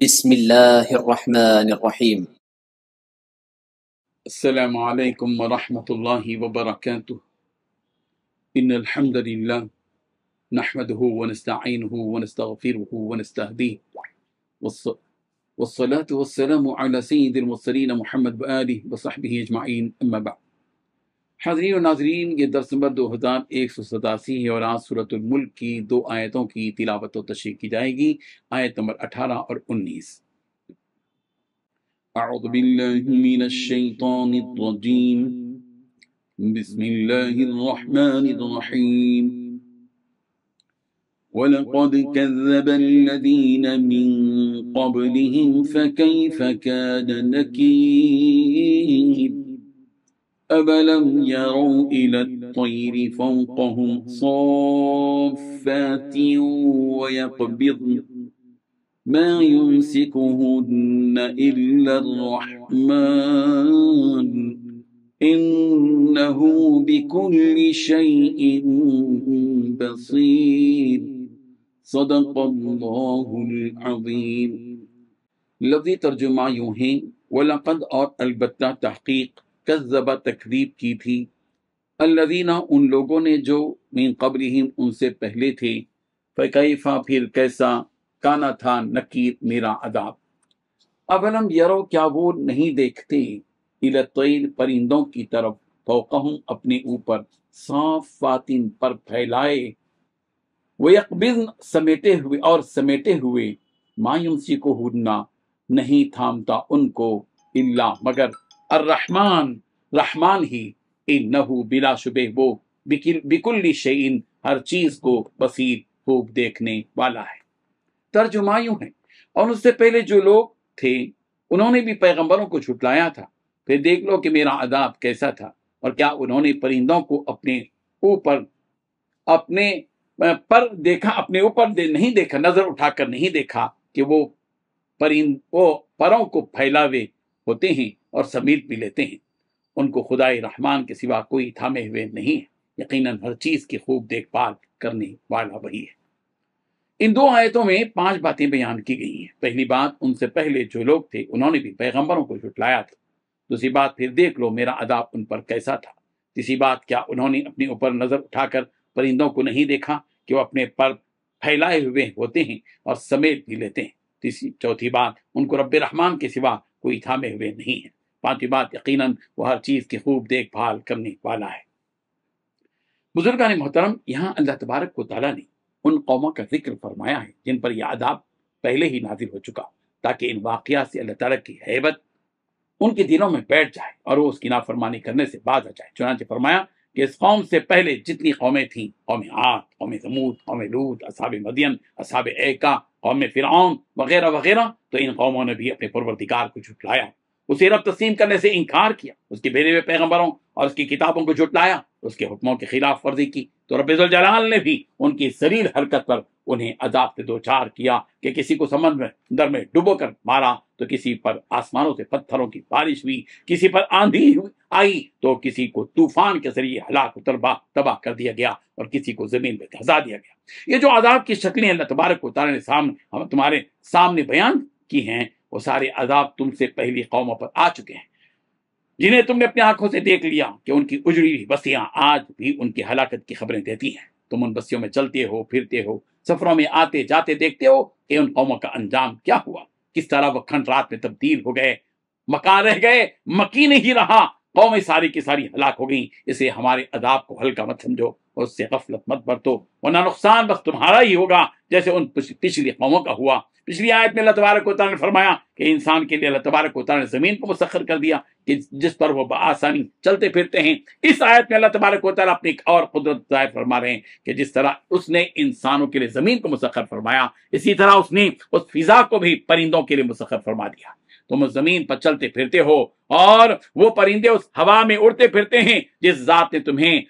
بسم الله الرحمن الرحيم. السلام عليكم ورحمة الله وبركاته. إن الحمد لله نحمده ونستعينه ونستغفره ونستهديه والصلاة والسلام على سيد المرسلين محمد وآله وصحبه أجمعين أما بعد. حاضرین و ناظرین، یہ درس نمبر 2187 ہے اور آج سورۃ الملک کی 2 آیتوں کی تلاوت و تشریح کی جائے گی، آیت نمبر 18 اور 19۔ اعوذ باللہ من الشیطان الرجیم، بسم اللہ الرحمن الرحیم۔ وَلَقَدْ كَذَّبَ الَّذِينَ مِن قَبْلِهِمْ فَكَيْفَ كَانَ نَكِيرِ أَوَلَمْ يَرَوْا إِلَى الطَّيْرِ فَوْقَهُمْ صَافَّاتٍ وَيَقْبِضْنَ مَا يُمْسِكُهُنَّ إِلَّا الرَّحْمَنُ إِنَّهُ بِكُلِّ شَيْءٍ بَصِيرٌ۔ صدق اللہ العظیم۔ لفظی ترجمہ یوں ہیں، وَلَقَدْ اور البتہ تحقیق، کذب تکذیب کی تھی، الذین ان لوگوں نے جو من قبلہم ان سے پہلے تھے، فکیفا پھر کیسا، کانا تھا نکیر میرا عذاب۔ اولم یرو کیا وہ نہیں دیکھتے، الی الطیر پرندوں کی طرف، فوقہم اپنے اوپر، صافات پر پھیلائے، وَيَقْبِضْنَ سمیٹے ہوئے، مَا يُمْسِكُهُنَّ نہیں تھامتا ان کو، الا مگر، الرحمن رحمان ہی، انہ بلا شبہ وہ، بکل شیء ہر چیز کو، بصیر خوب دیکھنے والا ہے۔ ترجمہ یوں ہے، اور اس سے پہلے جو لوگ تھے انہوں نے بھی پیغمبروں کو جھٹلایا تھا، پھر دیکھ لو کہ میرا عذاب کیسا تھا، اور کیا انہوں نے پرندوں کو اپنے اوپر پر دیکھا، اپنے اوپر نہیں دیکھا، نظر اٹھا کر نہیں دیکھا کہ وہ پروں کو پھیلاوے ہوتے ہیں اور سمیٹ بھی لیتے ہیں۔ ان کو خدائے رحمان کے سوا کوئی تھامے ہوئے نہیں ہے، یقیناً ہر چیز کی خوب دیکھ بھال کرنے والا وہی ہے۔ ان 2 آیتوں میں 5 باتیں بیان کی گئی ہیں۔ پہلی بات، ان سے پہلے جو لوگ تھے انہوں نے بھی پیغمبروں کو جھٹلایا تھا۔ دوسری بات، پھر دیکھ لو میرا عذاب ان پر کیسا تھا۔ تیسری بات، کیا انہوں نے اپنے اوپر نظر اٹھا کر پرندوں کو نہیں دیکھا کہ وہ اپنے پر پھیلائے ہوئے ہوتے ہیں اور سمیٹ بھی لیتے ہیں۔ چوتھی بات، ان کو رب رحمان کے سوا کوئی تھامے ہوئے نہیں ہے۔ پانچویں بات، یقیناً وہ ہر چیز کی خوب دیکھ بھال کرنے والا ہے۔ بزرگان محترم، یہاں اللہ تبارک و تعالیٰ نے ان قوموں کا ذکر فرمایا ہے جن پر یہ عذاب پہلے ہی نازل ہو چکا، تاکہ ان واقعات سے اللہ تعالیٰ کی ہیبت ان کے دلوں میں بیٹھ جائے اور وہ اس کی نافرمانی کرنے سے باز آ جائے۔ چنانچہ فرمایا کہ اس قوم سے پہلے جتنی قومیں تھیں، قوم عاد، قوم ثمود، قوم لوط، اصحاب مدین، اصحاب ایکا، قوم فرعون وغیرہ وغیرہ، تو ان قوموں نے بھی اپنے پروردگار کو جھٹلایا، اسے رب تسلیم کرنے سے انکار کیا، اس کے بھیجے ہوئے پیغمبروں اور اس کی کتابوں کو جھٹلایا، اس کے حکموں کی خلاف ورزی کی، تو رب ذوالجلال نے بھی ان کی ذلیل حرکت پر انہیں عذاب سے دوچار کیا کہ کسی کو سمندر میں ڈبو کر مارا، تو کسی پر آسمانوں سے پتھروں کی بارش ہوئی، کسی پر آندھی آئی تو کسی کو طوفان کے ذریعے ہلاک و تباہ کر دیا گیا، اور کسی کو زمین میں دھسا دیا گیا۔ یہ جو عذاب کی شکلیں اللہ تبارک و تعالیٰ نے تمہارے سامنے بیان کی ہیں، وہ سارے عذاب تم سے پہلی قوموں پر آ چکے ہیں، جنہیں تم نے اپنی آنکھوں سے دیکھ لیا کہ ان کی اجڑی ہوئی بستیاں آج بھی ان کی ہلاکت کی خبریں دیتی ہیں۔ تم ان بستیوں میں چلتے ہو، پھرتے ہو، سفروں میں آتے جاتے دیکھتے ہو کہ ان قوموں کا انجام کیا ہوا، کس طرح وہ کھنڈ رات میں تبدیل ہو گئے، مکان رہ گئے، مکی نہیں رہا، قومیں ساری کی ساری ہلاک ہو گئیں۔ اسے ہمارے عذاب کو ہلکا مت سمجھو اور اس سے غفلت مت برتو، ورنہ نقصان بس تمہارا ہی ہوگا جیسے ان پچھلی قوموں کا ہوا۔ پچھلی آیت میں اللہ تبارک و تعالیٰ نے فرمایا کہ انسان کے لیے اللہ تبارک و تعالیٰ نے زمین کو مسخر کر دیا کہ جس پر وہ بآسانی چلتے پھرتے ہیں۔ اس آیت میں اللہ تبارک و تعالیٰ اپنی ایک اور قدرت ظاہر فرما رہے ہیں کہ جس طرح اس نے انسانوں کے لیے زمین کو مسخر فرمایا، اسی طرح اس نے اس فضا کو بھی پرندوں کے لیے مسخر فرما دیا۔ تم اس زمین پر چلتے پھرتے ہو اور وہ پرندے اس ہوا میں اڑتے پھرتے ہیں جس ذات نے تمہیں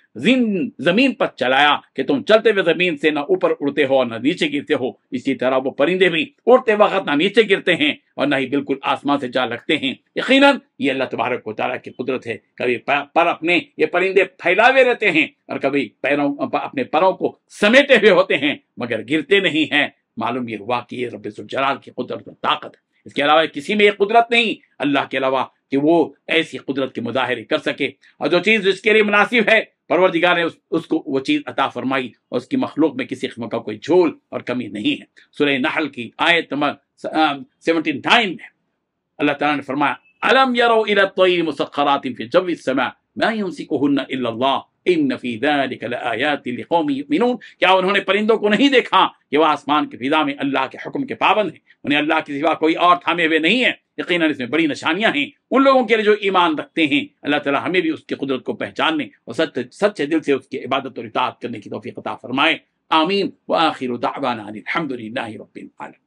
زمین پر چلایا کہ تم چلتے ہوئے زمین سے نہ اوپر اڑتے ہو نہ نیچے گرتے ہو، اسی طرح وہ پرندے بھی اڑتے وقت نہ نیچے گرتے ہیں اور نہ ہی بالکل آسمان سے جا لگتے ہیں۔ یقیناً یہ اللہ تبارک و تعالیٰ کی قدرت ہے۔ کبھی پر اپنے یہ پرندے پھیلاوے رہتے ہیں اور کبھی اپنے پروں کو سمیٹے ہوئے ہوتے ہیں، مگر گرتے نہیں ہیں، معلوم یہ ہوا کہ یہ رب ذوالجلال کی قدرت اور طاقت ہے، اس کے علاوہ کسی میں یہ قدرت نہیں اللہ کے علاوہ کہ وہ ایسی قدرت کے مظاہرے کر سکے، اور جو چیز جس کے لیے مناسب ہے پروردگار نے اس کو وہ چیز عطا فرمائی، اور اس کی مخلوق میں کسی قسم کا کوئی جھول اور کمی نہیں ہے۔ سورہ نحل کی آیت نمبر 79 میں اللہ تعالیٰ نے فرمایا الم یروا الی الطیر مسخرات فی جو السماء ما یمسکہن الا اللہ ان فی ذلک لآیات لقوم یؤمنون، کیا انہوں نے پرندوں کو نہیں دیکھا کہ وہ آسمان کی فضا میں اللہ کے حکم کے پابند ہیں، انہیں اللہ کے سوا کوئی اور تھامے ہوئے نہیں ہے، یقیناً اس میں بڑی نشانیاں ہیں ان لوگوں کے لیے جو ایمان رکھتے ہیں۔ اللہ تعالیٰ ہمیں بھی اس کی قدرت کو پہچاننے اور سچے دل سے اس کی عبادت اور اطاعت کرنے کی توفیق عطا فرمائے، آمین۔ وآخر دعوانا ان الحمد للہ رب العالمین۔